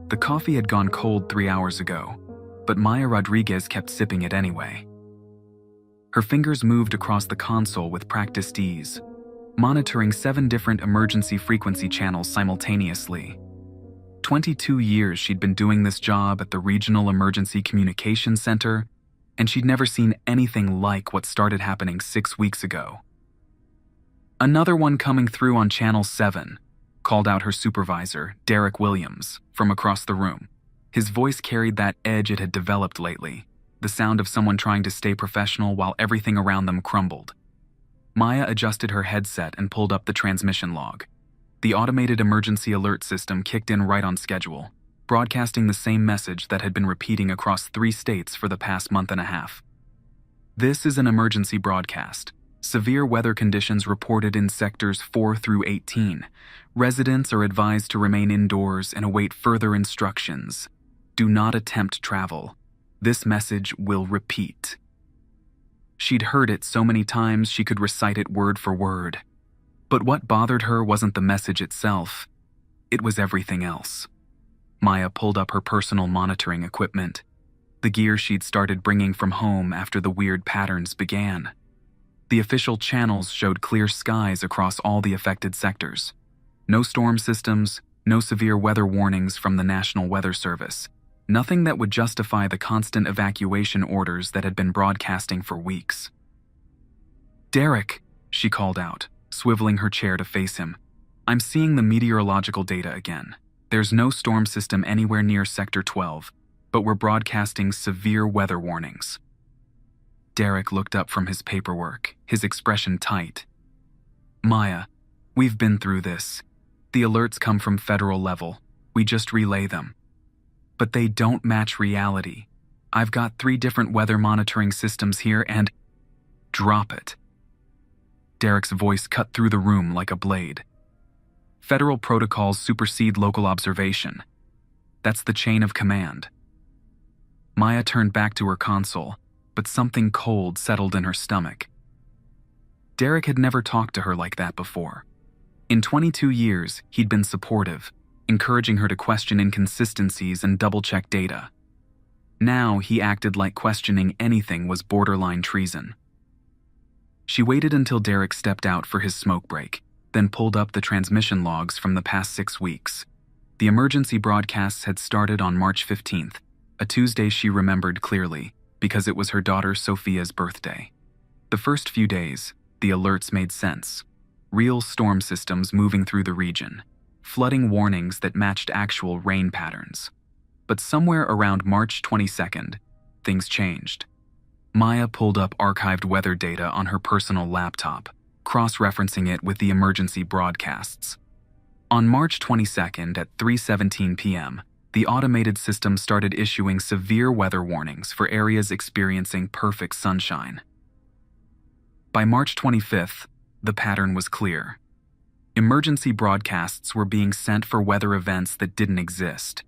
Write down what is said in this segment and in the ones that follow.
The coffee had gone cold 3 hours ago, but Maya Rodriguez kept sipping it anyway. Her fingers moved across the console with practiced ease, monitoring 7 different emergency frequency channels simultaneously. 22 years she'd been doing this job at the Regional Emergency Communications Center, and she'd never seen anything like what started happening 6 weeks ago. "Another one coming through on Channel 7, called out her supervisor, Derek Williams, from across the room. His voice carried that edge it had developed lately, the sound of someone trying to stay professional while everything around them crumbled. Maya adjusted her headset and pulled up the transmission log. The automated emergency alert system kicked in right on schedule, broadcasting the same message that had been repeating across 3 states for the past month and a half. "This is an emergency broadcast. Severe weather conditions reported in sectors 4 through 18. Residents are advised to remain indoors and await further instructions. Do not attempt travel. This message will repeat." She'd heard it so many times she could recite it word for word. But what bothered her wasn't the message itself. It was everything else. Maya pulled up her personal monitoring equipment, the gear she'd started bringing from home after the weird patterns began. The official channels showed clear skies across all the affected sectors. No storm systems, no severe weather warnings from the National Weather Service. Nothing that would justify the constant evacuation orders that had been broadcasting for weeks. "Derek," she called out, swiveling her chair to face him. "I'm seeing the meteorological data again. There's no storm system anywhere near Sector 12, but we're broadcasting severe weather warnings." Derek looked up from his paperwork, his expression tight. "Maya, we've been through this. The alerts come from federal level. We just relay them. But they don't match reality. I've got 3 different weather monitoring systems here and—" "Drop it." Derek's voice cut through the room like a blade. "Federal protocols supersede local observation. That's the chain of command." Maya turned back to her console, but something cold settled in her stomach. Derek had never talked to her like that before. In 22 years, he'd been supportive, encouraging her to question inconsistencies and double-check data. Now he acted like questioning anything was borderline treason. She waited until Derek stepped out for his smoke break, then pulled up the transmission logs from the past 6 weeks. The emergency broadcasts had started on March 15th, a Tuesday she remembered clearly, because it was her daughter Sophia's birthday. The first few days, the alerts made sense. Real storm systems moving through the region, flooding warnings that matched actual rain patterns. But somewhere around March 22nd, things changed. Maya pulled up archived weather data on her personal laptop, cross-referencing it with the emergency broadcasts. On March 22nd at 3:17 p.m., the automated system started issuing severe weather warnings for areas experiencing perfect sunshine. By March 25th, the pattern was clear. Emergency broadcasts were being sent for weather events that didn't exist.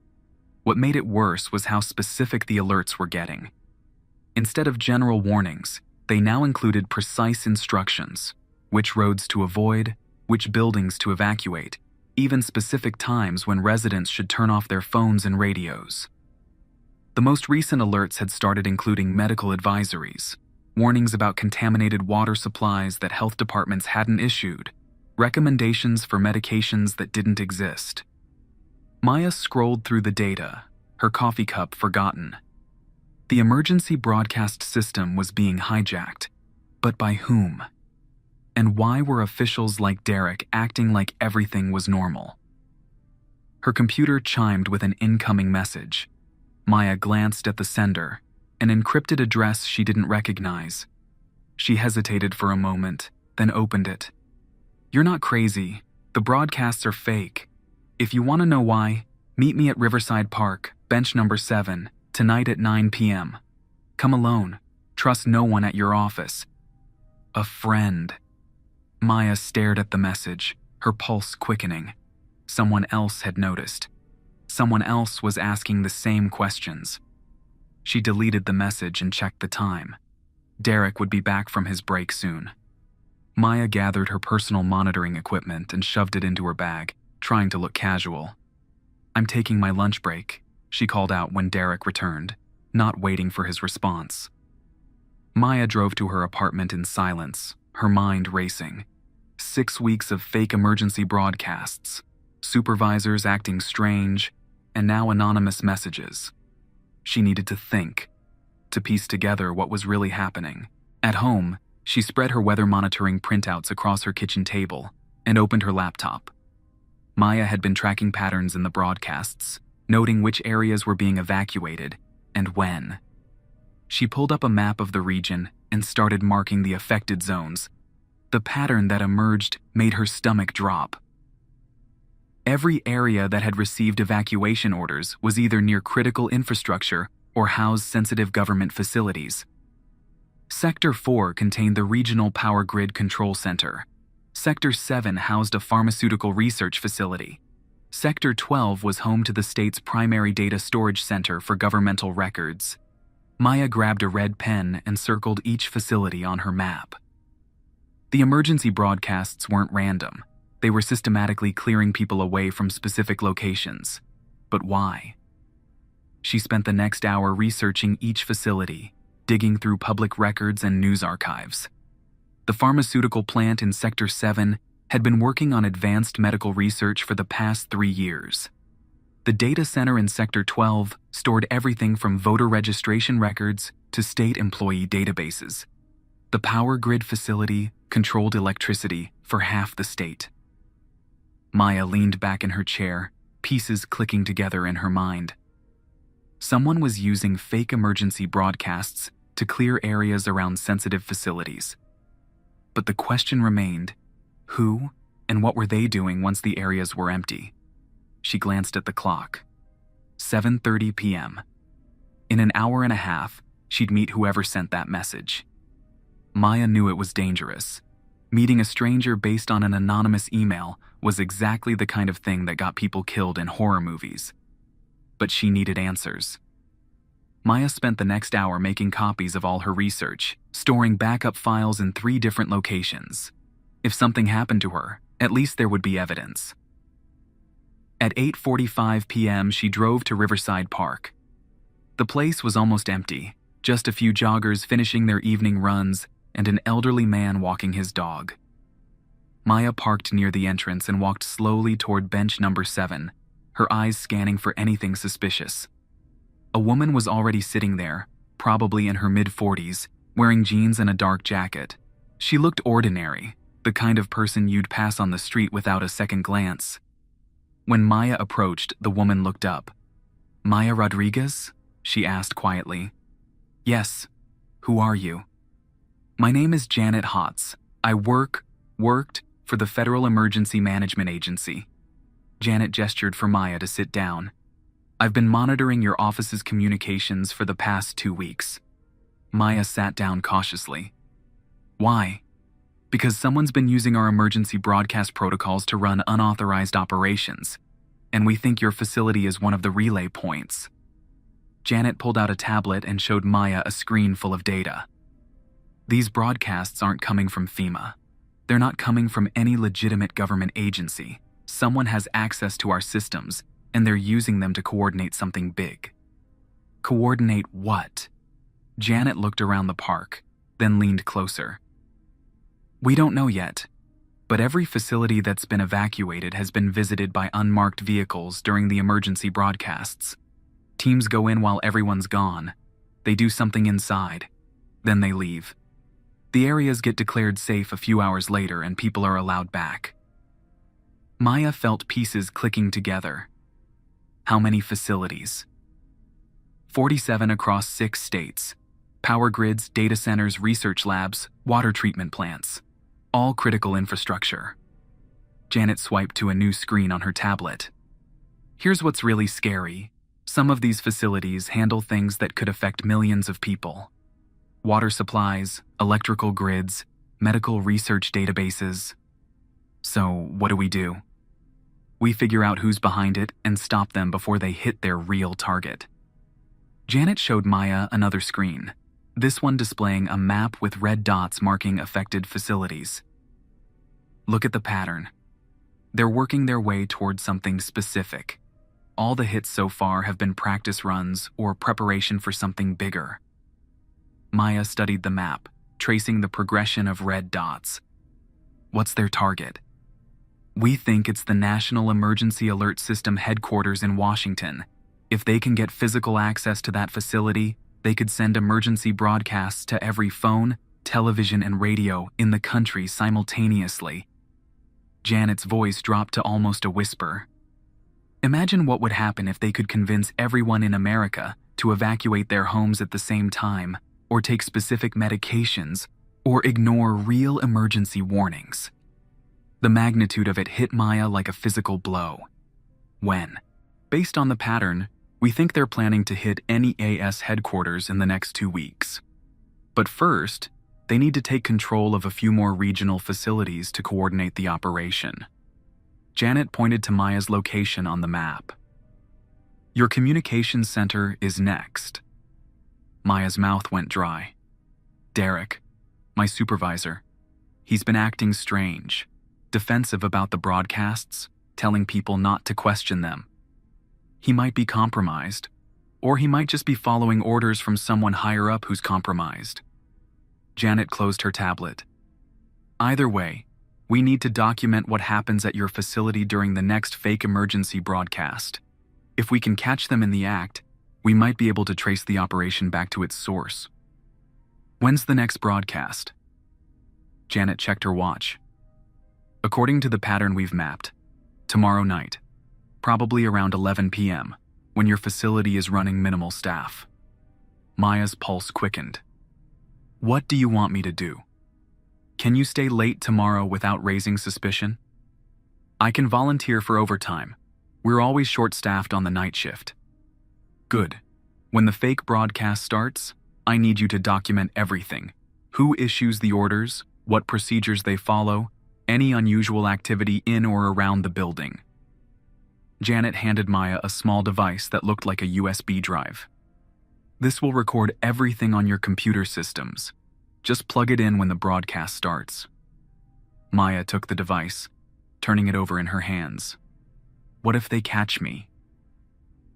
What made it worse was how specific the alerts were getting. Instead of general warnings, they now included precise instructions: which roads to avoid, which buildings to evacuate, even specific times when residents should turn off their phones and radios. The most recent alerts had started including medical advisories, warnings about contaminated water supplies that health departments hadn't issued, recommendations for medications that didn't exist. Maya scrolled through the data, her coffee cup forgotten. The emergency broadcast system was being hijacked, but by whom? And why were officials like Derek acting like everything was normal? Her computer chimed with an incoming message. Maya glanced at the sender, an encrypted address she didn't recognize. She hesitated for a moment, then opened it. "You're not crazy. The broadcasts are fake. If you want to know why, meet me at Riverside Park, bench number 7, tonight at 9 p.m. Come alone. Trust no one at your office." A friend. Maya stared at the message, her pulse quickening. Someone else had noticed. Someone else was asking the same questions. She deleted the message and checked the time. Derek would be back from his break soon. Maya gathered her personal monitoring equipment and shoved it into her bag, trying to look casual. "I'm taking my lunch break," she called out when Derek returned, not waiting for his response. Maya drove to her apartment in silence, her mind racing. 6 weeks of fake emergency broadcasts, supervisors acting strange, and now anonymous messages. She needed to think, to piece together what was really happening. At home, she spread her weather monitoring printouts across her kitchen table and opened her laptop. Maya had been tracking patterns in the broadcasts, noting which areas were being evacuated and when. She pulled up a map of the region and started marking the affected zones. The pattern that emerged made her stomach drop. Every area that had received evacuation orders was either near critical infrastructure or housed sensitive government facilities. Sector 4 contained the Regional Power Grid Control Center. Sector 7 housed a pharmaceutical research facility. Sector 12 was home to the state's primary data storage center for governmental records. Maya grabbed a red pen and circled each facility on her map. The emergency broadcasts weren't random. They were systematically clearing people away from specific locations. But why? She spent the next hour researching each facility, digging through public records and news archives. The pharmaceutical plant in Sector 7 had been working on advanced medical research for the past 3 years. The data center in Sector 12 stored everything from voter registration records to state employee databases. The power grid facility controlled electricity for half the state. Maya leaned back in her chair, pieces clicking together in her mind. Someone was using fake emergency broadcasts to clear areas around sensitive facilities. But the question remained, who and what were they doing once the areas were empty? She glanced at the clock. 7:30 p.m. In an hour and a half, she'd meet whoever sent that message. Maya knew it was dangerous. Meeting a stranger based on an anonymous email was exactly the kind of thing that got people killed in horror movies. But she needed answers. Maya spent the next hour making copies of all her research, storing backup files in 3 different locations. If something happened to her, at least there would be evidence. At 8:45 p.m., she drove to Riverside Park. The place was almost empty, just a few joggers finishing their evening runs and an elderly man walking his dog. Maya parked near the entrance and walked slowly toward bench number 7, her eyes scanning for anything suspicious. A woman was already sitting there, probably in her mid-40s, wearing jeans and a dark jacket. She looked ordinary, the kind of person you'd pass on the street without a second glance. When Maya approached, the woman looked up. "Maya Rodriguez?" she asked quietly. "Yes. Who are you?" "My name is Janet Hotz. I worked for the Federal Emergency Management Agency." Janet gestured for Maya to sit down. "I've been monitoring your office's communications for the past 2 weeks." Maya sat down cautiously. "Why?" "Because someone's been using our emergency broadcast protocols to run unauthorized operations, and we think your facility is one of the relay points." Janet pulled out a tablet and showed Maya a screen full of data. "These broadcasts aren't coming from FEMA. They're not coming from any legitimate government agency. Someone has access to our systems, and they're using them to coordinate something big." "Coordinate what?" Janet looked around the park, then leaned closer. "We don't know yet, but every facility that's been evacuated has been visited by unmarked vehicles during the emergency broadcasts. Teams go in while everyone's gone. They do something inside. Then they leave. The areas get declared safe a few hours later and people are allowed back." Maya felt pieces clicking together. How many facilities? 47 across 6 states. Power grids, data centers, research labs, water treatment plants. All critical infrastructure. Janet swiped to a new screen on her tablet. "Here's what's really scary. Some of these facilities handle things that could affect millions of people. Water supplies, electrical grids, medical research databases. So, what do? We figure out who's behind it and stop them before they hit their real target." Janet showed Maya another screen, this one displaying a map with red dots marking affected facilities. "Look at the pattern. They're working their way towards something specific. All the hits so far have been practice runs or preparation for something bigger. Maya studied the map, tracing the progression of red dots. What's their target? We think it's the National Emergency Alert System headquarters in Washington. If they can get physical access to that facility, they could send emergency broadcasts to every phone, television, and radio in the country simultaneously. Janet's voice dropped to almost a whisper. Imagine what would happen if they could convince everyone in America to evacuate their homes at the same time, or take specific medications, or ignore real emergency warnings. The magnitude of it hit Maya like a physical blow. When? Based on the pattern, we think they're planning to hit NEAS headquarters in the next 2 weeks. But first, they need to take control of a few more regional facilities to coordinate the operation. Janet pointed to Maya's location on the map. Your communications center is next. Maya's mouth went dry. Derek, my supervisor, he's been acting strange, defensive about the broadcasts, telling people not to question them. He might be compromised, or he might just be following orders from someone higher up who's compromised. Janet closed her tablet. Either way, we need to document what happens at your facility during the next fake emergency broadcast. If we can catch them in the act, we might be able to trace the operation back to its source. When's the next broadcast? Janet checked her watch. According to the pattern we've mapped, tomorrow night, probably around 11 p.m., when your facility is running minimal staff. Maya's pulse quickened. What do you want me to do? Can you stay late tomorrow without raising suspicion? I can volunteer for overtime. We're always short-staffed on the night shift. Good. When the fake broadcast starts, I need you to document everything. Who issues the orders, what procedures they follow, any unusual activity in or around the building. Janet handed Maya a small device that looked like a USB drive. This will record everything on your computer systems. Just plug it in when the broadcast starts. Maya took the device, turning it over in her hands. What if they catch me?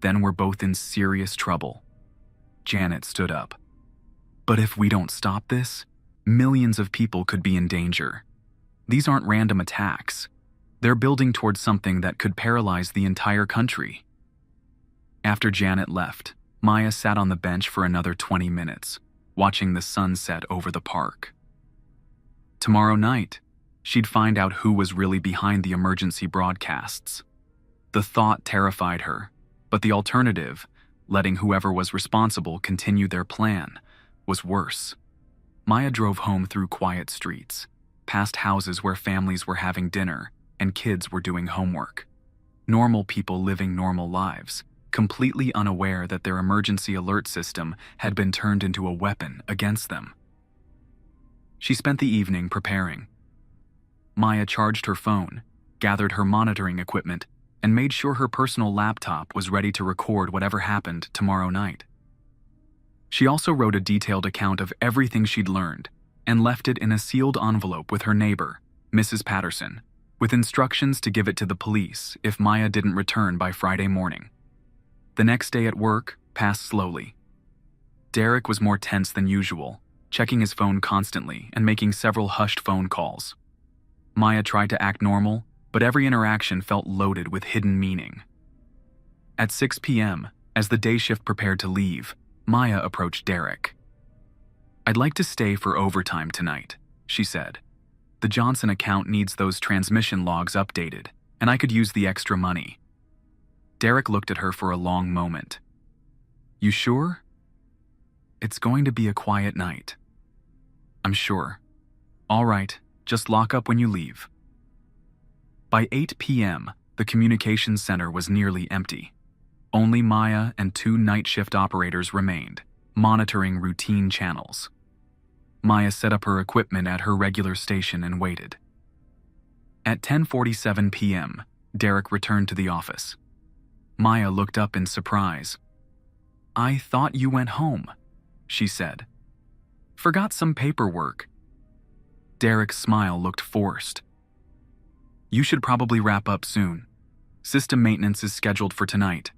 Then we're both in serious trouble. Janet stood up. But if we don't stop this, millions of people could be in danger. These aren't random attacks. They're building towards something that could paralyze the entire country. After Janet left, Maya sat on the bench for another 20 minutes, watching the sun set over the park. Tomorrow night, she'd find out who was really behind the emergency broadcasts. The thought terrified her, but the alternative, letting whoever was responsible continue their plan, was worse. Maya drove home through quiet streets, past houses where families were having dinner and kids were doing homework. Normal people living normal lives, completely unaware that their emergency alert system had been turned into a weapon against them. She spent the evening preparing. Maya charged her phone, gathered her monitoring equipment, and made sure her personal laptop was ready to record whatever happened tomorrow night. She also wrote a detailed account of everything she'd learned and left it in a sealed envelope with her neighbor, Mrs. Patterson, with instructions to give it to the police if Maya didn't return by Friday morning. The next day at work passed slowly. Derek was more tense than usual, checking his phone constantly and making several hushed phone calls. Maya tried to act normal, but every interaction felt loaded with hidden meaning. At 6 p.m., as the day shift prepared to leave, Maya approached Derek. I'd like to stay for overtime tonight, she said. The Johnson account needs those transmission logs updated, and I could use the extra money. Derek looked at her for a long moment. You sure? It's going to be a quiet night. I'm sure. All right, just lock up when you leave. By 8 p.m., the communications center was nearly empty. Only Maya and 2 night shift operators remained, monitoring routine channels. Maya set up her equipment at her regular station and waited. At 10:47 p.m., Derek returned to the office. Maya looked up in surprise. I thought you went home, she said. Forgot some paperwork. Derek's smile looked forced. You should probably wrap up soon. System maintenance is scheduled for tonight.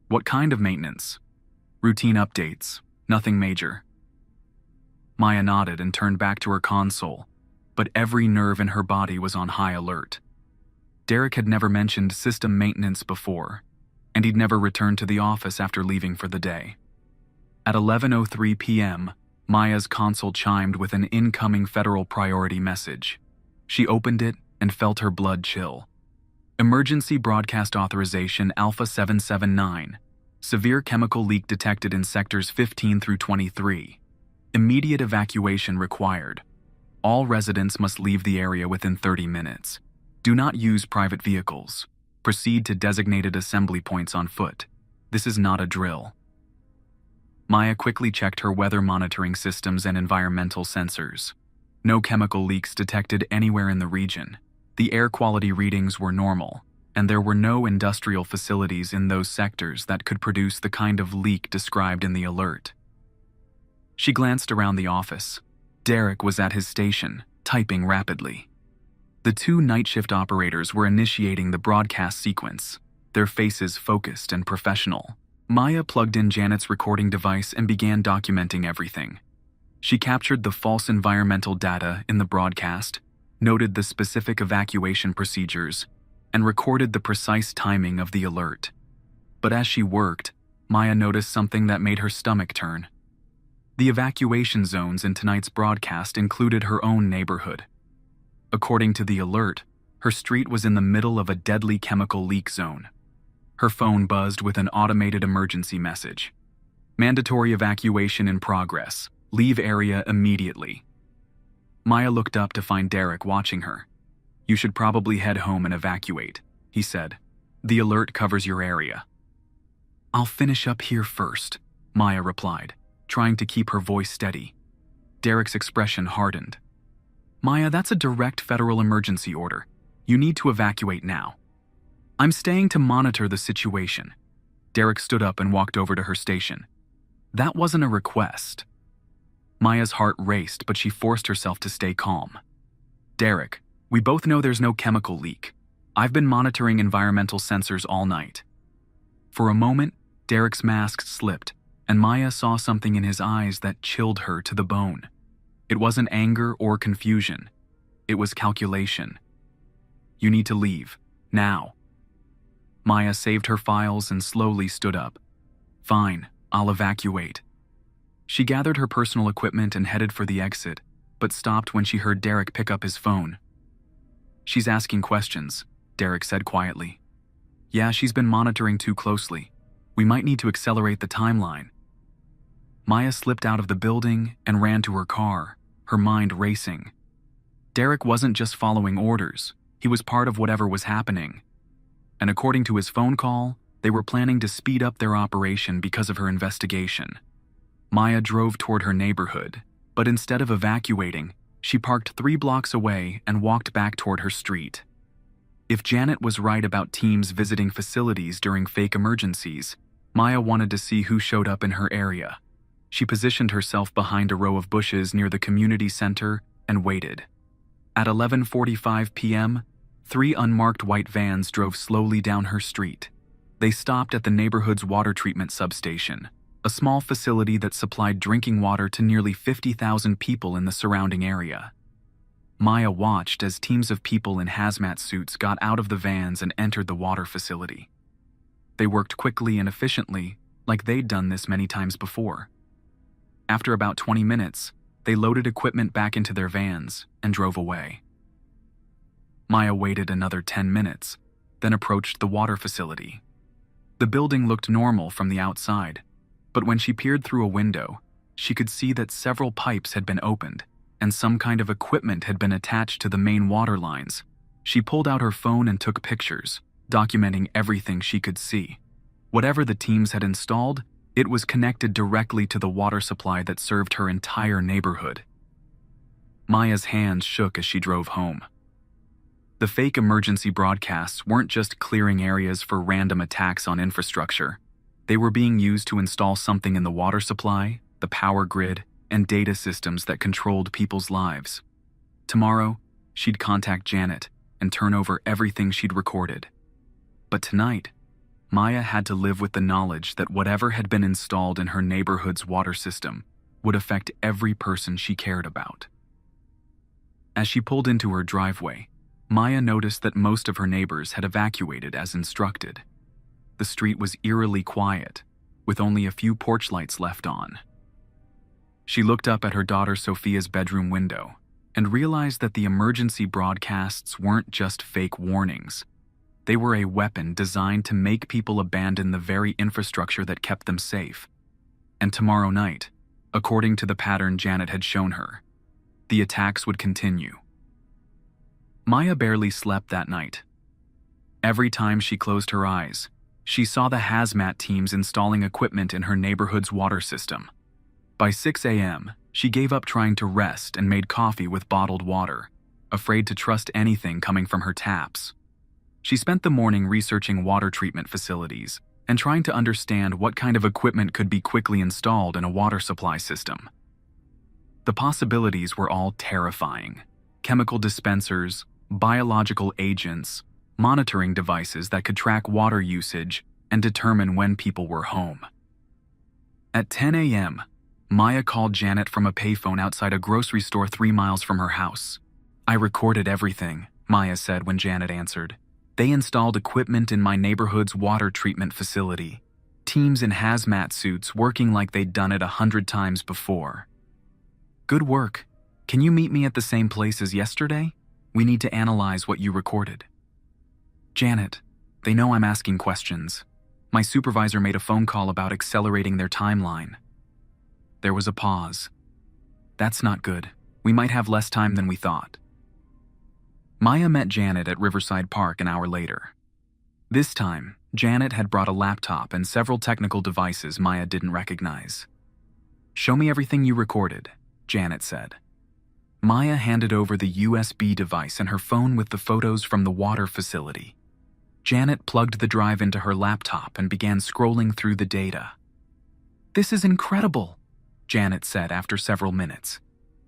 What kind of maintenance? Routine updates, nothing major. Maya nodded and turned back to her console, but every nerve in her body was on high alert. Derek had never mentioned system maintenance before, and he'd never returned to the office after leaving for the day. At 11:03 p.m., Maya's console chimed with an incoming federal priority message. She opened it and felt her blood chill. Emergency broadcast authorization Alpha 779. Severe chemical leak detected in sectors 15 through 23. Immediate evacuation required. All residents must leave the area within 30 minutes. Do not use private vehicles. Proceed to designated assembly points on foot. This is not a drill. Maya quickly checked her weather monitoring systems and environmental sensors. No chemical leaks detected anywhere in the region. The air quality readings were normal, and there were no industrial facilities in those sectors that could produce the kind of leak described in the alert. She glanced around the office. Derek was at his station, typing rapidly. The two night shift operators were initiating the broadcast sequence, their faces focused and professional. Maya plugged in Janet's recording device and began documenting everything. She captured the false environmental data in the broadcast, noted the specific evacuation procedures, and recorded the precise timing of the alert. But as she worked, Maya noticed something that made her stomach turn. The evacuation zones in tonight's broadcast included her own neighborhood. According to the alert, her street was in the middle of a deadly chemical leak zone. Her phone buzzed with an automated emergency message. Mandatory evacuation in progress. Leave area immediately. Maya looked up to find Derek watching her. You should probably head home and evacuate, he said. The alert covers your area. I'll finish up here first, Maya replied, trying to keep her voice steady. Derek's expression hardened. Maya, that's a direct federal emergency order. You need to evacuate now. I'm staying to monitor the situation. Derek stood up and walked over to her station. That wasn't a request. Maya's heart raced, but she forced herself to stay calm. Derek, we both know there's no chemical leak. I've been monitoring environmental sensors all night. For a moment, Derek's mask slipped, and Maya saw something in his eyes that chilled her to the bone. It wasn't anger or confusion. It was calculation. You need to leave, now. Maya saved her files and slowly stood up. Fine, I'll evacuate. She gathered her personal equipment and headed for the exit, but stopped when she heard Derek pick up his phone. She's asking questions, Derek said quietly. Yeah, she's been monitoring too closely. We might need to accelerate the timeline. Maya slipped out of the building and ran to her car, her mind racing. Derek wasn't just following orders, he was part of whatever was happening. And according to his phone call, they were planning to speed up their operation because of her investigation. Maya drove toward her neighborhood, but instead of evacuating, she parked 3 blocks away and walked back toward her street. If Janet was right about teams visiting facilities during fake emergencies, Maya wanted to see who showed up in her area. She positioned herself behind a row of bushes near the community center and waited. At 11:45 p.m., 3 unmarked white vans drove slowly down her street. They stopped at the neighborhood's water treatment substation, a small facility that supplied drinking water to nearly 50,000 people in the surrounding area. Maya watched as teams of people in hazmat suits got out of the vans and entered the water facility. They worked quickly and efficiently, like they'd done this many times before. After about 20 minutes, they loaded equipment back into their vans and drove away. Maya waited another 10 minutes, then approached the water facility. The building looked normal from the outside, but when she peered through a window, she could see that several pipes had been opened and some kind of equipment had been attached to the main water lines. She pulled out her phone and took pictures, documenting everything she could see. Whatever the teams had installed, it was connected directly to the water supply that served her entire neighborhood. Maya's hands shook as she drove home. The fake emergency broadcasts weren't just clearing areas for random attacks on infrastructure. They were being used to install something in the water supply, the power grid, and data systems that controlled people's lives. Tomorrow, she'd contact Janet and turn over everything she'd recorded. But tonight, Maya had to live with the knowledge that whatever had been installed in her neighborhood's water system would affect every person she cared about. As she pulled into her driveway, Maya noticed that most of her neighbors had evacuated as instructed. The street was eerily quiet, with only a few porch lights left on. She looked up at her daughter Sophia's bedroom window and realized that the emergency broadcasts weren't just fake warnings. They were a weapon designed to make people abandon the very infrastructure that kept them safe. And tomorrow night, according to the pattern Janet had shown her, the attacks would continue. Maya barely slept that night. Every time she closed her eyes, she saw the hazmat teams installing equipment in her neighborhood's water system. By 6 a.m., she gave up trying to rest and made coffee with bottled water, afraid to trust anything coming from her taps. She spent the morning researching water treatment facilities and trying to understand what kind of equipment could be quickly installed in a water supply system. The possibilities were all terrifying. Chemical dispensers, biological agents, monitoring devices that could track water usage and determine when people were home. At 10 a.m., Maya called Janet from a payphone outside a grocery store 3 miles from her house. "I recorded everything," Maya said when Janet answered. "They installed equipment in my neighborhood's water treatment facility. Teams in hazmat suits working like they'd done it 100 times before." "Good work. Can you meet me at the same place as yesterday? We need to analyze what you recorded." "Janet, they know I'm asking questions. My supervisor made a phone call about accelerating their timeline." There was a pause. "That's not good. We might have less time than we thought." Maya met Janet at Riverside Park an hour later. This time, Janet had brought a laptop and several technical devices Maya didn't recognize. "Show me everything you recorded," Janet said. Maya handed over the USB device and her phone with the photos from the water facility. Janet plugged the drive into her laptop and began scrolling through the data. "This is incredible," Janet said after several minutes.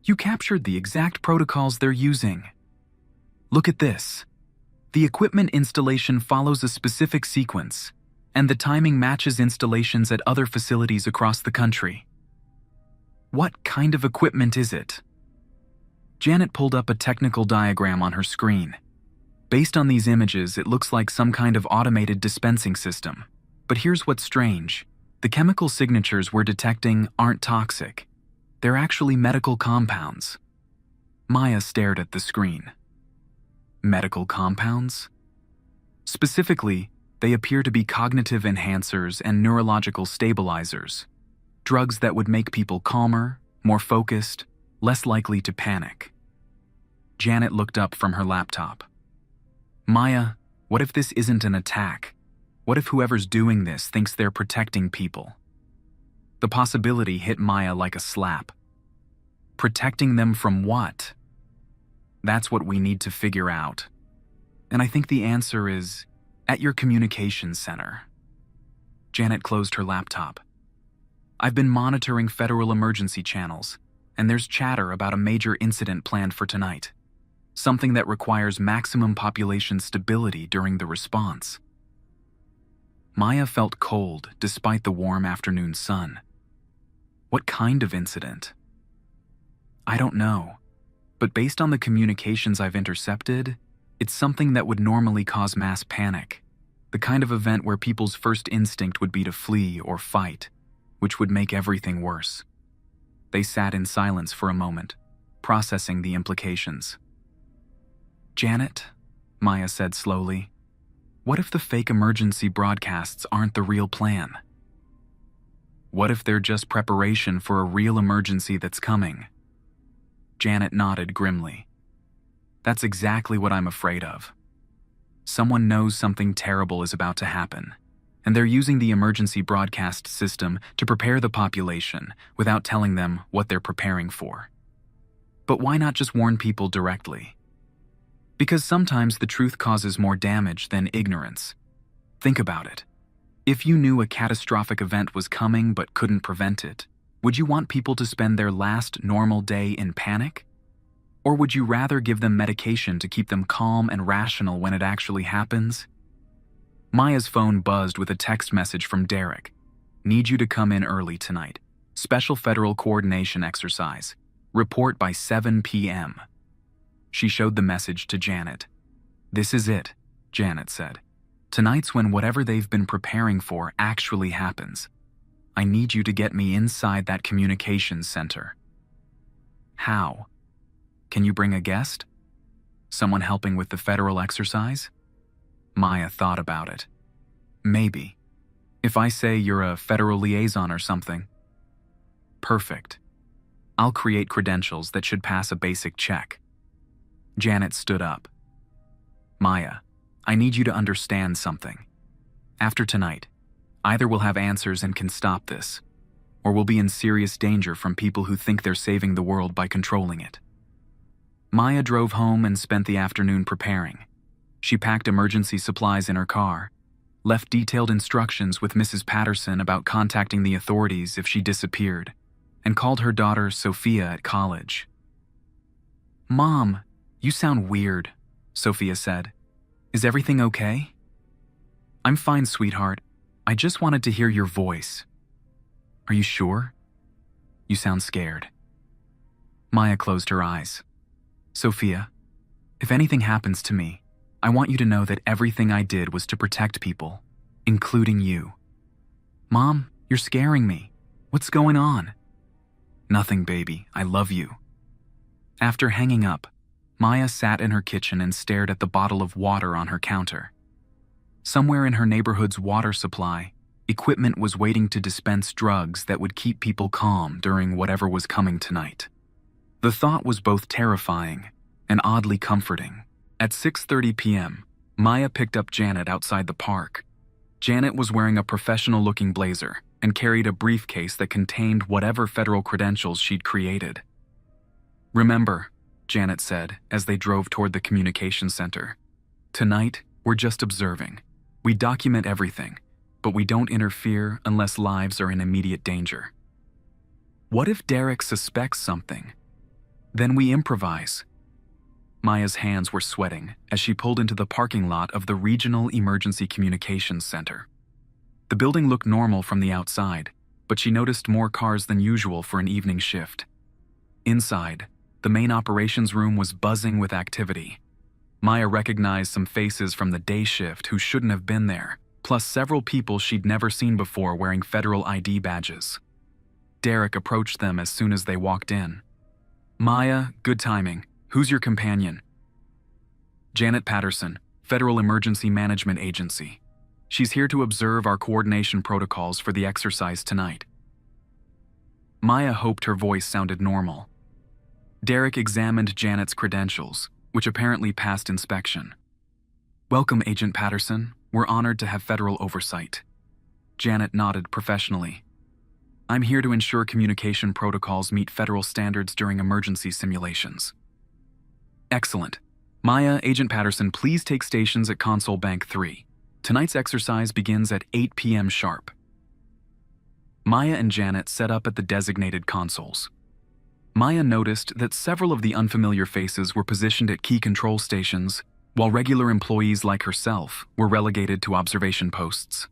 "You captured the exact protocols they're using. Look at this. The equipment installation follows a specific sequence, and the timing matches installations at other facilities across the country." "What kind of equipment is it?" Janet pulled up a technical diagram on her screen. "Based on these images, it looks like some kind of automated dispensing system. But here's what's strange. The chemical signatures we're detecting aren't toxic. They're actually medical compounds." Maya stared at the screen. Medical compounds? Specifically, they appear to be cognitive enhancers and neurological stabilizers. Drugs that would make people calmer, more focused, less likely to panic. Janet looked up from her laptop. "Maya, what if this isn't an attack? What if whoever's doing this thinks they're protecting people?" The possibility hit Maya like a slap. Protecting them from what? That's what we need to figure out. And I think the answer is at your communications center. Janet closed her laptop. "I've been monitoring federal emergency channels, and there's chatter about a major incident planned for tonight. Something that requires maximum population stability during the response." Maya felt cold despite the warm afternoon sun. What kind of incident? "I don't know, but based on the communications I've intercepted, it's something that would normally cause mass panic, the kind of event where people's first instinct would be to flee or fight, which would make everything worse." They sat in silence for a moment, processing the implications. "Janet," Maya said slowly, "what if the fake emergency broadcasts aren't the real plan? What if they're just preparation for a real emergency that's coming?" Janet nodded grimly. "That's exactly what I'm afraid of. Someone knows something terrible is about to happen, and they're using the emergency broadcast system to prepare the population without telling them what they're preparing for. But why not just warn people directly? Because sometimes the truth causes more damage than ignorance. Think about it. If you knew a catastrophic event was coming but couldn't prevent it, would you want people to spend their last normal day in panic? Or would you rather give them medication to keep them calm and rational when it actually happens?" Maya's phone buzzed with a text message from Derek. Need you to come in early tonight. Special federal coordination exercise. Report by 7 p.m. She showed the message to Janet. This is it, Janet said. Tonight's when whatever they've been preparing for actually happens. I need you to get me inside that communications center. How? Can you bring a guest? Someone helping with the federal exercise? Maya thought about it. Maybe. If I say you're a federal liaison or something. Perfect. I'll create credentials that should pass a basic check. Janet stood up. Maya, I need you to understand something. After tonight, either we'll have answers and can stop this, or we'll be in serious danger from people who think they're saving the world by controlling it. Maya drove home and spent the afternoon preparing. She packed emergency supplies in her car, left detailed instructions with Mrs. Patterson about contacting the authorities if she disappeared, and called her daughter Sophia at college. Mom, you sound weird, Sophia said. Is everything okay? I'm fine, sweetheart. I just wanted to hear your voice. Are you sure? You sound scared. Maya closed her eyes. Sophia, if anything happens to me, I want you to know that everything I did was to protect people, including you. Mom, you're scaring me. What's going on? Nothing, baby. I love you. After hanging up, Maya sat in her kitchen and stared at the bottle of water on her counter. Somewhere in her neighborhood's water supply, equipment was waiting to dispense drugs that would keep people calm during whatever was coming tonight. The thought was both terrifying and oddly comforting. At 6:30 p.m., Maya picked up Janet outside the park. Janet was wearing a professional-looking blazer and carried a briefcase that contained whatever federal credentials she'd created. Remember, Janet said as they drove toward the communications center, tonight, we're just observing. We document everything, but we don't interfere unless lives are in immediate danger. What if Derek suspects something? Then we improvise. Maya's hands were sweating as she pulled into the parking lot of the Regional Emergency Communications Center. The building looked normal from the outside, but she noticed more cars than usual for an evening shift. Inside, the main operations room was buzzing with activity. Maya recognized some faces from the day shift who shouldn't have been there, plus several people she'd never seen before wearing federal ID badges. Derek approached them as soon as they walked in. Maya, good timing. Who's your companion? Janet Patterson, Federal Emergency Management Agency. She's here to observe our coordination protocols for the exercise tonight. Maya hoped her voice sounded normal. Derek examined Janet's credentials, which apparently passed inspection. Welcome, Agent Patterson. We're honored to have federal oversight. Janet nodded professionally. I'm here to ensure communication protocols meet federal standards during emergency simulations. Excellent. Maya, Agent Patterson, please take stations at Console Bank 3. Tonight's exercise begins at 8 p.m. sharp. Maya and Janet set up at the designated consoles. Maya noticed that several of the unfamiliar faces were positioned at key control stations, while regular employees like herself were relegated to observation posts.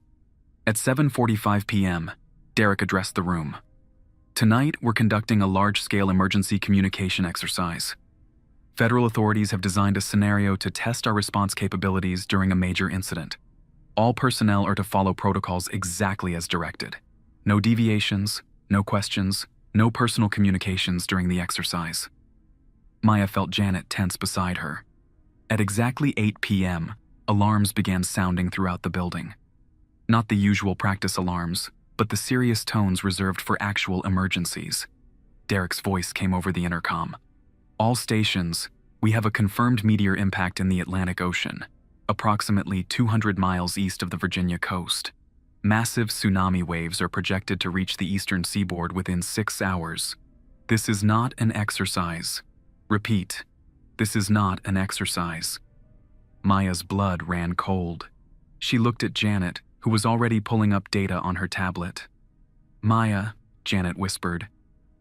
At 7:45 p.m., Derek addressed the room. Tonight, we're conducting a large-scale emergency communication exercise. Federal authorities have designed a scenario to test our response capabilities during a major incident. All personnel are to follow protocols exactly as directed. No deviations, no questions, no personal communications during the exercise. Maya felt Janet tense beside her. At exactly 8 p.m., alarms began sounding throughout the building. Not the usual practice alarms, but the serious tones reserved for actual emergencies. Derek's voice came over the intercom. All stations, we have a confirmed meteor impact in the Atlantic Ocean, approximately 200 miles east of the Virginia coast. Massive tsunami waves are projected to reach the eastern seaboard within 6 hours. This is not an exercise. Repeat, this is not an exercise. Maya's blood ran cold. She looked at Janet, who was already pulling up data on her tablet. Maya, Janet whispered,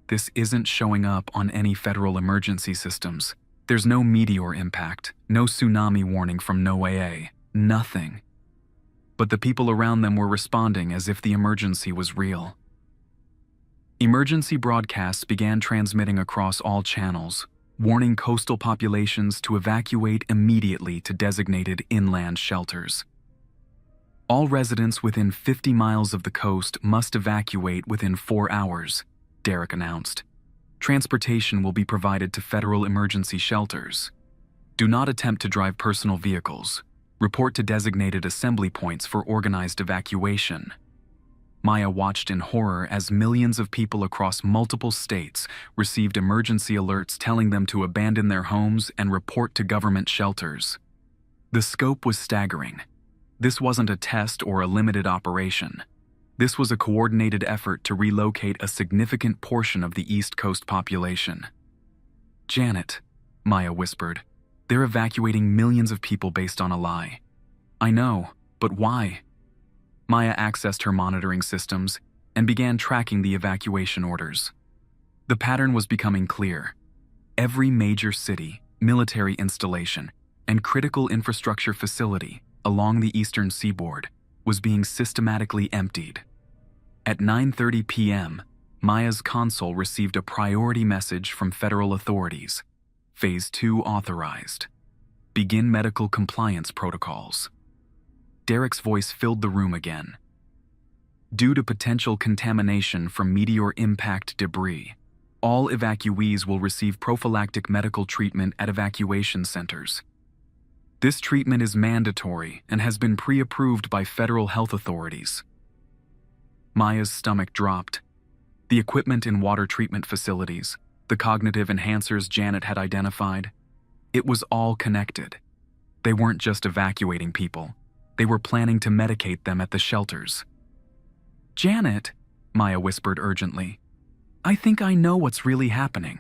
this isn't showing up on any federal emergency systems. There's no meteor impact, no tsunami warning from NOAA, nothing. but the people around them were responding as if the emergency was real. Emergency broadcasts began transmitting across all channels, warning coastal populations to evacuate immediately to designated inland shelters. All residents within 50 miles of the coast must evacuate within 4 hours, Derek announced. Transportation will be provided to federal emergency shelters. Do not attempt to drive personal vehicles. Report to designated assembly points for organized evacuation. Maya watched in horror as millions of people across multiple states received emergency alerts telling them to abandon their homes and report to government shelters. The scope was staggering. This wasn't a test or a limited operation. This was a coordinated effort to relocate a significant portion of the East Coast population. "Janet," Maya whispered, "they're evacuating millions of people based on a lie." "I know, but why?" Maya accessed her monitoring systems and began tracking the evacuation orders. The pattern was becoming clear. Every major city, military installation, and critical infrastructure facility along the eastern seaboard was being systematically emptied. At 9:30 p.m., Maya's console received a priority message from federal authorities. Phase 2 authorized. Begin medical compliance protocols. Derek's voice filled the room again. Due to potential contamination from meteor impact debris, all evacuees will receive prophylactic medical treatment at evacuation centers. This treatment is mandatory and has been pre-approved by federal health authorities. Maya's stomach dropped. The equipment in water treatment facilities, the cognitive enhancers Janet had identified, it was all connected. They weren't just evacuating people. They were planning to medicate them at the shelters. "Janet," Maya whispered urgently, "I think I know what's really happening."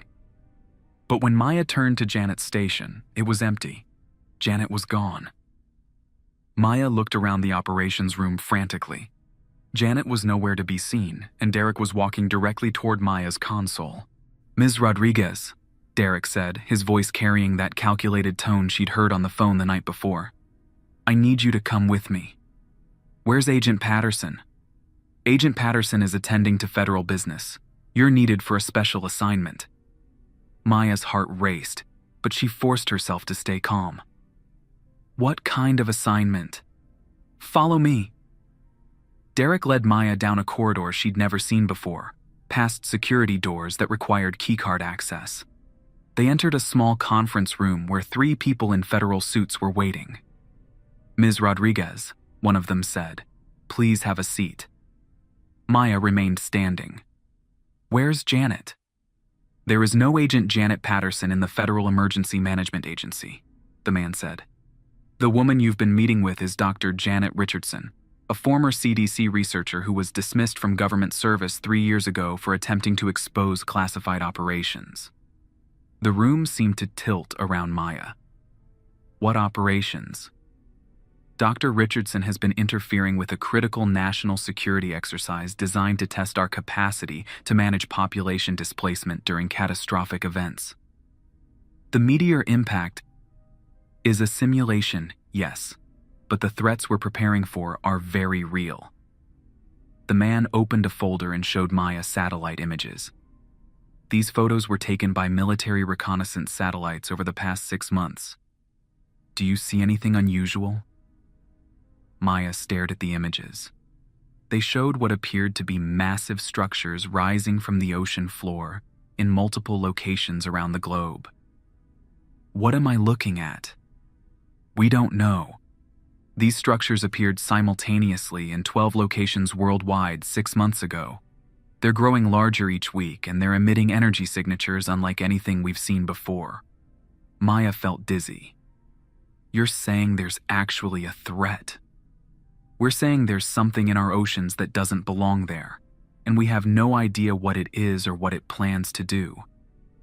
But when Maya turned to Janet's station, it was empty. Janet was gone. Maya looked around the operations room frantically. Janet was nowhere to be seen, and Derek was walking directly toward Maya's console. "Ms. Rodriguez," Derek said, his voice carrying that calculated tone she'd heard on the phone the night before. "I need you to come with me." "Where's Agent Patterson?" "Agent Patterson is attending to federal business. You're needed for a special assignment." Maya's heart raced, but she forced herself to stay calm. "What kind of assignment?" "Follow me." Derek led Maya down a corridor she'd never seen before, past security doors that required keycard access. They entered a small conference room where 3 people in federal suits were waiting. "Ms. Rodriguez," one of them said, "please have a seat." Maya remained standing. "Where's Janet?" "There is no Agent Janet Patterson in the Federal Emergency Management Agency," the man said. "The woman you've been meeting with is Dr. Janet Richardson, a former CDC researcher who was dismissed from government service 3 years ago for attempting to expose classified operations." The room seemed to tilt around Maya. "What operations?" "Dr. Richardson has been interfering with a critical national security exercise designed to test our capacity to manage population displacement during catastrophic events." "The meteor impact is a simulation, yes, but the threats we're preparing for are very real." The man opened a folder and showed Maya satellite images. These photos were taken by military reconnaissance satellites over the past 6 months. "Do you see anything unusual?" Maya stared at the images. They showed what appeared to be massive structures rising from the ocean floor in multiple locations around the globe. "What am I looking at?" "We don't know. These structures appeared simultaneously in 12 locations worldwide 6 months ago. They're growing larger each week, and they're emitting energy signatures unlike anything we've seen before." Maya felt dizzy. "You're saying there's actually a threat?" "We're saying there's something in our oceans that doesn't belong there, and we have no idea what it is or what it plans to do.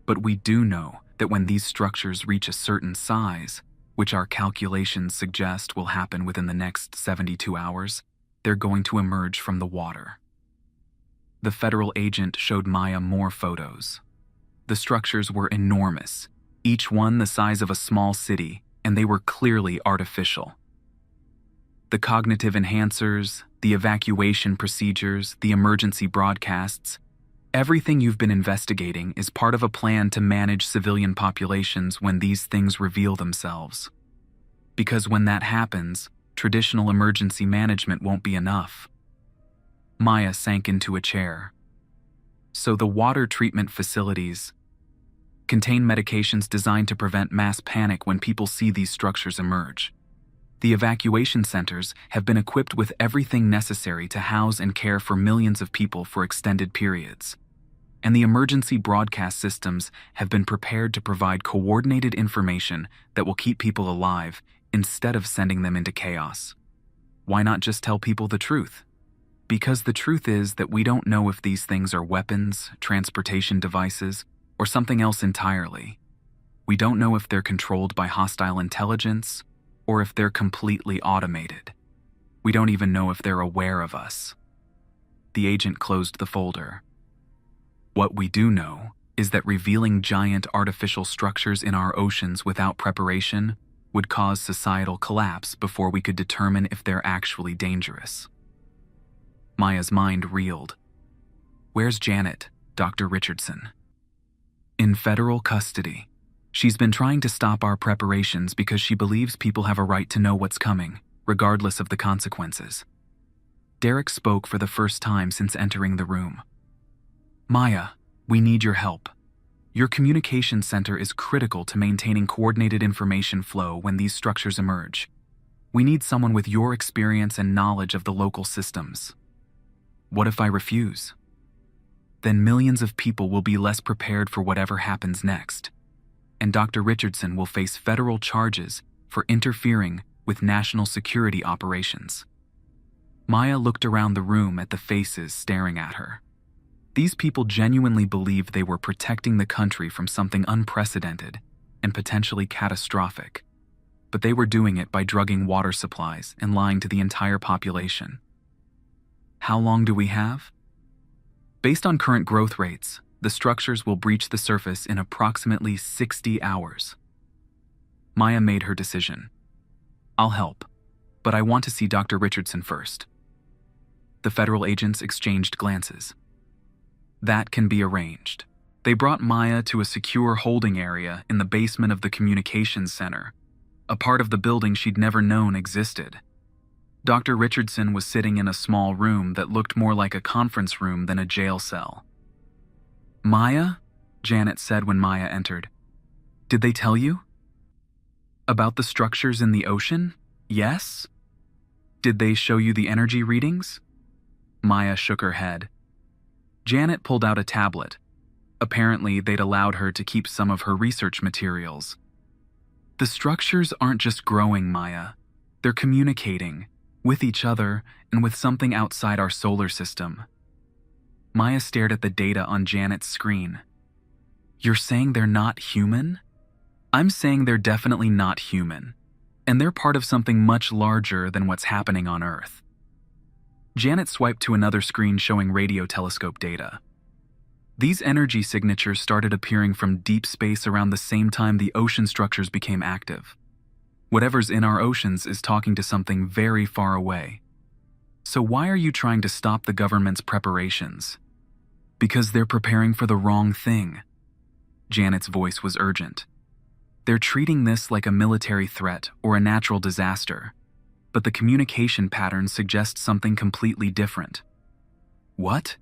But we do know that when these structures reach a certain size, which our calculations suggest will happen within the next 72 hours, they're going to emerge from the water." The federal agent showed Maya more photos. The structures were enormous, each one the size of a small city, and they were clearly artificial. The The cognitive enhancers, the evacuation procedures, the emergency broadcasts, everything you've been investigating is part of a plan to manage civilian populations when these things reveal themselves. Because when that happens, traditional emergency management won't be enough. Maya sank into a chair. So the water treatment facilities contain medications designed to prevent mass panic when people see these structures emerge. The evacuation centers have been equipped with everything necessary to house and care for millions of people for extended periods. And the emergency broadcast systems have been prepared to provide coordinated information that will keep people alive instead of sending them into chaos. Why not just tell people the truth? Because the truth is that we don't know if these things are weapons, transportation devices, or something else entirely. We don't know if they're controlled by hostile intelligence or if they're completely automated. We don't even know if they're aware of us. The agent closed the folder. What we do know is that revealing giant artificial structures in our oceans without preparation would cause societal collapse before we could determine if they're actually dangerous. Maya's mind reeled. Where's Janet, Dr. Richardson? In federal custody. She's been trying to stop our preparations because she believes people have a right to know what's coming, regardless of the consequences. Derek spoke for the first time since entering the room. Maya, we need your help. Your communication center is critical to maintaining coordinated information flow when these structures emerge. We need someone with your experience and knowledge of the local systems. What if I refuse? Then millions of people will be less prepared for whatever happens next, and Dr. Richardson will face federal charges for interfering with national security operations. Maya looked around the room at the faces staring at her. These people genuinely believed they were protecting the country from something unprecedented and potentially catastrophic, but they were doing it by drugging water supplies and lying to the entire population. How long do we have? Based on current growth rates, the structures will breach the surface in approximately 60 hours. Maya made her decision. I'll help, but I want to see Dr. Richardson first. The federal agents exchanged glances. That can be arranged. They brought Maya to a secure holding area in the basement of the communications center, a part of the building she'd never known existed. Dr. Richardson was sitting in a small room that looked more like a conference room than a jail cell. Maya? Janet said when Maya entered. Did they tell you? About the structures in the ocean? Yes? Did they show you the energy readings? Maya shook her head. Janet pulled out a tablet. Apparently, they'd allowed her to keep some of her research materials. The structures aren't just growing, Maya. They're communicating with each other and with something outside our solar system. Maya stared at the data on Janet's screen. You're saying they're not human? I'm saying they're definitely not human, and they're part of something much larger than what's happening on Earth. Janet swiped to another screen showing radio telescope data. These energy signatures started appearing from deep space around the same time the ocean structures became active. Whatever's in our oceans is talking to something very far away. So why are you trying to stop the government's preparations? Because they're preparing for the wrong thing. Janet's voice was urgent. They're treating this like a military threat or a natural disaster, but the communication patterns suggest something completely different. What?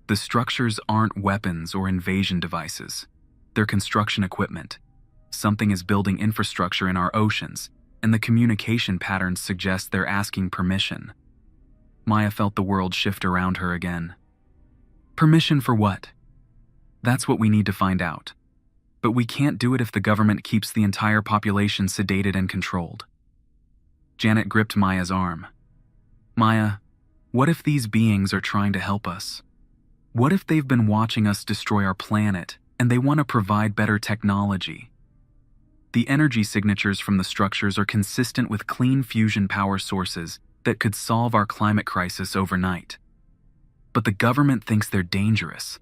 The structures aren't weapons or invasion devices. They're construction equipment. Something is building infrastructure in our oceans, and the communication patterns suggest they're asking permission. Maya felt the world shift around her again. Permission for what? That's what we need to find out. But we can't do it if the government keeps the entire population sedated and controlled. Janet gripped Maya's arm. Maya, what if these beings are trying to help us? What if they've been watching us destroy our planet and they want to provide better technology? The energy signatures from the structures are consistent with clean fusion power sources that could solve our climate crisis overnight. But the government thinks they're dangerous.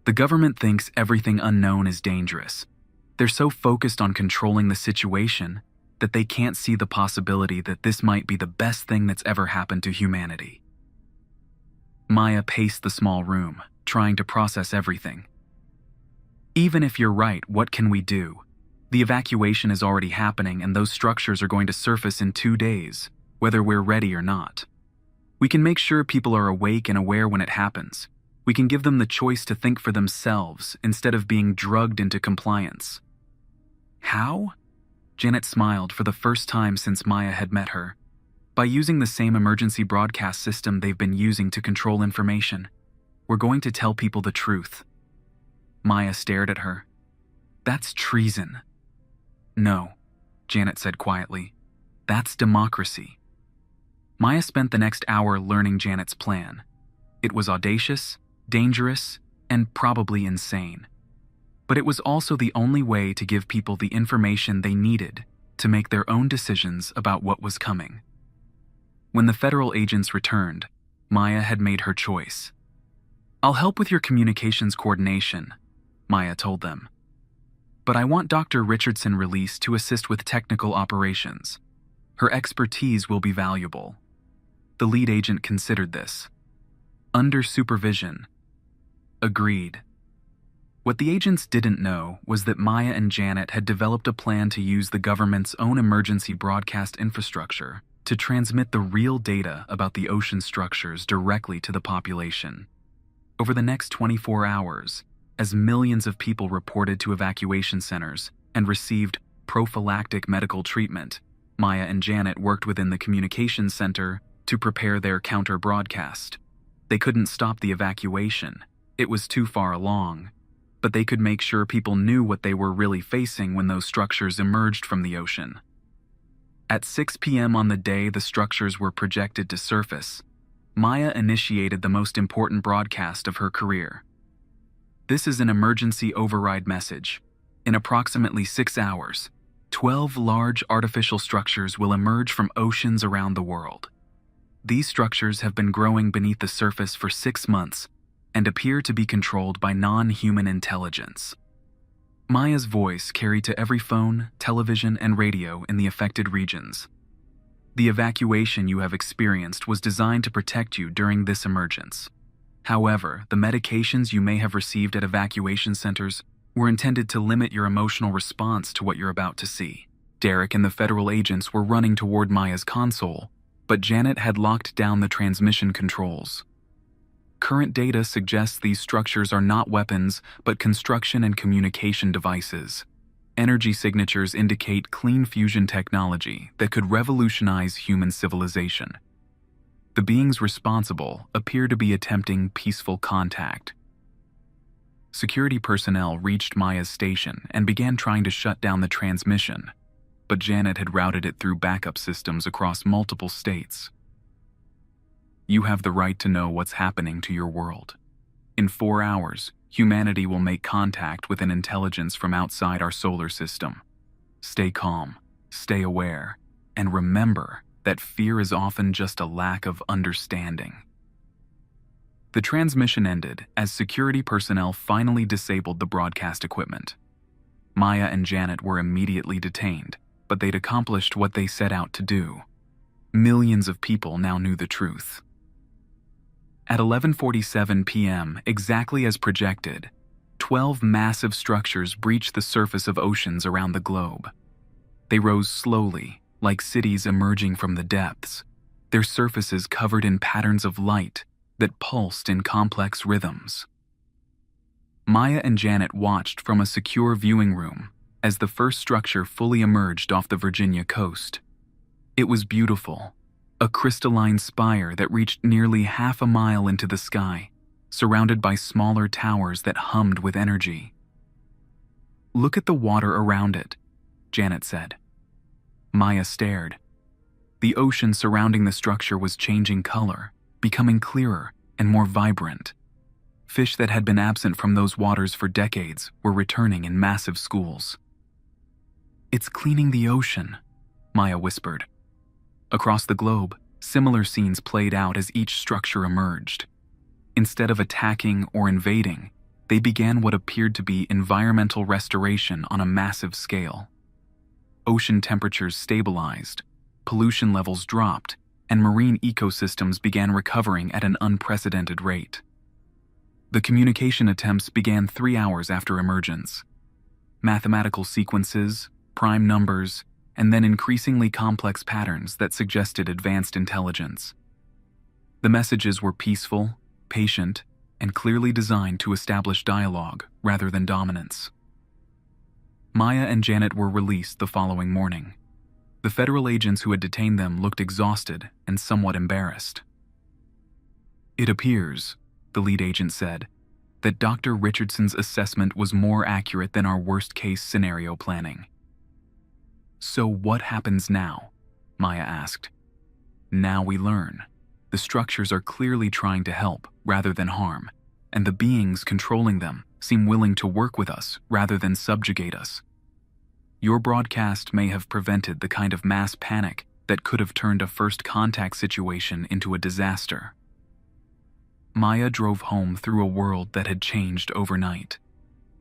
The government thinks everything unknown is dangerous. They're so focused on controlling the situation that they can't see the possibility that this might be the best thing that's ever happened to humanity. Maya paced the small room, trying to process everything. Even if you're right, what can we do? The evacuation is already happening and those structures are going to surface in 2 days, whether we're ready or not. We can make sure people are awake and aware when it happens. We can give them the choice to think for themselves instead of being drugged into compliance. How? Janet smiled for the first time since Maya had met her. By using the same emergency broadcast system they've been using to control information. We're going to tell people the truth. Maya stared at her. That's treason. No, Janet said quietly. That's democracy. Maya spent the next hour learning Janet's plan. It was audacious, dangerous, and probably insane. But it was also the only way to give people the information they needed to make their own decisions about what was coming. When the federal agents returned, Maya had made her choice. I'll help with your communications coordination, Maya told them. But I want Dr. Richardson released to assist with technical operations. Her expertise will be valuable. The lead agent considered this. Under supervision. Agreed. What the agents didn't know was that Maya and Janet had developed a plan to use the government's own emergency broadcast infrastructure to transmit the real data about the ocean structures directly to the population. Over the next 24 hours, as millions of people reported to evacuation centers and received prophylactic medical treatment, Maya and Janet worked within the communications center to prepare their counter-broadcast. They couldn't stop the evacuation. It was too far along. But they could make sure people knew what they were really facing when those structures emerged from the ocean. At 6 p.m. on the day the structures were projected to surface, Maya initiated the most important broadcast of her career. This is an emergency override message. In approximately 6 hours, 12 large artificial structures will emerge from oceans around the world. These structures have been growing beneath the surface for 6 months and appear to be controlled by non-human intelligence. Maya's voice carried to every phone, television, and radio in the affected regions. The evacuation you have experienced was designed to protect you during this emergence. However, the medications you may have received at evacuation centers were intended to limit your emotional response to what you're about to see. Derek and the federal agents were running toward Maya's console, but Janet had locked down the transmission controls. Current data suggests these structures are not weapons, but construction and communication devices. Energy signatures indicate clean fusion technology that could revolutionize human civilization. The beings responsible appear to be attempting peaceful contact. Security personnel reached Maya's station and began trying to shut down the transmission, but Janet had routed it through backup systems across multiple states. You have the right to know what's happening to your world. In 4 hours, humanity will make contact with an intelligence from outside our solar system. Stay calm, stay aware, and remember that fear is often just a lack of understanding. The transmission ended as security personnel finally disabled the broadcast equipment. Maya and Janet were immediately detained, but they'd accomplished what they set out to do. Millions of people now knew the truth. At 11:47 p.m., exactly as projected, 12 massive structures breached the surface of oceans around the globe. They rose slowly, like cities emerging from the depths, their surfaces covered in patterns of light that pulsed in complex rhythms. Maya and Janet watched from a secure viewing room as the first structure fully emerged off the Virginia coast. It was beautiful. A crystalline spire that reached nearly half a mile into the sky, surrounded by smaller towers that hummed with energy. Look at the water around it, Janet said. Maya stared. The ocean surrounding the structure was changing color, becoming clearer and more vibrant. Fish that had been absent from those waters for decades were returning in massive schools. It's cleaning the ocean, Maya whispered. Across the globe, similar scenes played out as each structure emerged. Instead of attacking or invading, they began what appeared to be environmental restoration on a massive scale. ocean temperatures stabilized, pollution levels dropped, and marine ecosystems began recovering at an unprecedented rate. The communication attempts began 3 hours after emergence. Mathematical sequences, prime numbers, and then increasingly complex patterns that suggested advanced intelligence. The messages were peaceful, patient, and clearly designed to establish dialogue rather than dominance. Maya and Janet were released the following morning. The federal agents who had detained them looked exhausted and somewhat embarrassed. "It appears," the lead agent said, "that Dr. Richardson's assessment was more accurate than our worst-case scenario planning." "So what happens now?" Maya asked. "Now we learn. The structures are clearly trying to help rather than harm, and the beings controlling them seem willing to work with us rather than subjugate us. Your broadcast may have prevented the kind of mass panic that could have turned a first contact situation into a disaster." Maya drove home through a world that had changed overnight.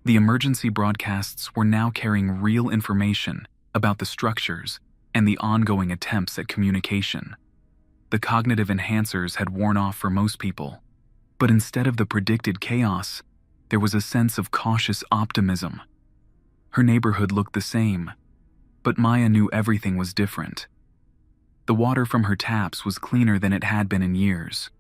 The emergency broadcasts were now carrying real information about the structures and the ongoing attempts at communication. The cognitive enhancers had worn off for most people, but instead of the predicted chaos, there was a sense of cautious optimism. Her neighborhood looked the same, but Maya knew everything was different. The water from her taps was cleaner than it had been in years.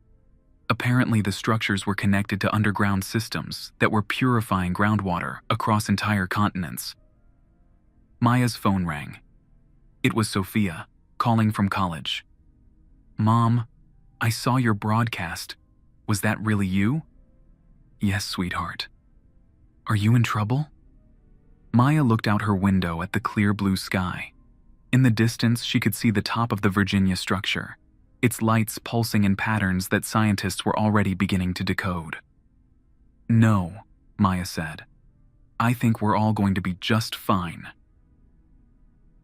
Apparently, the structures were connected to underground systems that were purifying groundwater across entire continents. Maya's phone rang. It was Sophia, calling from college. "Mom, I saw your broadcast. Was that really you?" "Yes, sweetheart." "Are you in trouble?" Maya looked out her window at the clear blue sky. In the distance, she could see the top of the Virginia structure, its lights pulsing in patterns that scientists were already beginning to decode. "No," Maya said. "I think we're all going to be just fine."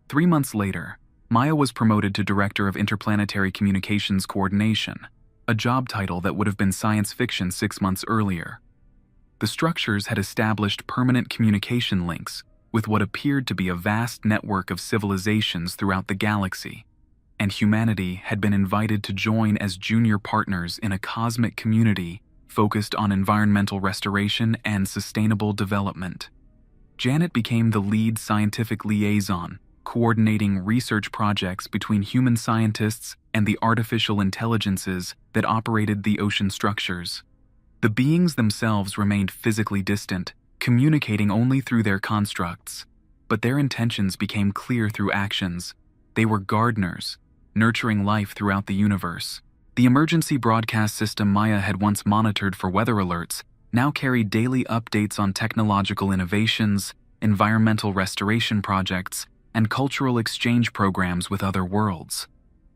3 months later, Maya was promoted to Director of Interplanetary Communications Coordination, a job title that would have been science fiction 6 months earlier. The structures had established permanent communication links with what appeared to be a vast network of civilizations throughout the galaxy, and humanity had been invited to join as junior partners in a cosmic community focused on environmental restoration and sustainable development. Janet became the lead scientific liaison, coordinating research projects between human scientists and the artificial intelligences that operated the ocean structures. The beings themselves remained physically distant, communicating only through their constructs, but their intentions became clear through actions. They were gardeners, nurturing life throughout the universe. The emergency broadcast system Maya had once monitored for weather alerts now carried daily updates on technological innovations, environmental restoration projects, and cultural exchange programs with other worlds.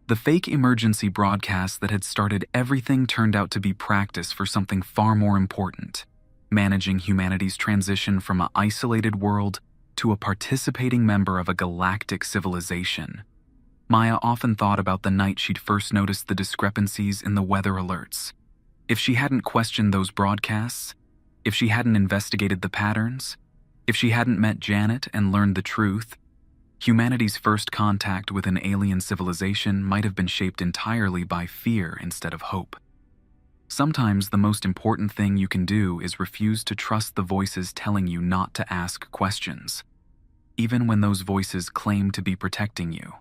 The fake emergency broadcast that had started everything turned out to be practice for something far more important: managing humanity's transition from an isolated world to a participating member of a galactic civilization. Maya often thought about the night she'd first noticed the discrepancies in the weather alerts. If she hadn't questioned those broadcasts, if she hadn't investigated the patterns, if she hadn't met Janet and learned the truth, humanity's first contact with an alien civilization might have been shaped entirely by fear instead of hope. Sometimes the most important thing you can do is refuse to trust the voices telling you not to ask questions, even when those voices claim to be protecting you.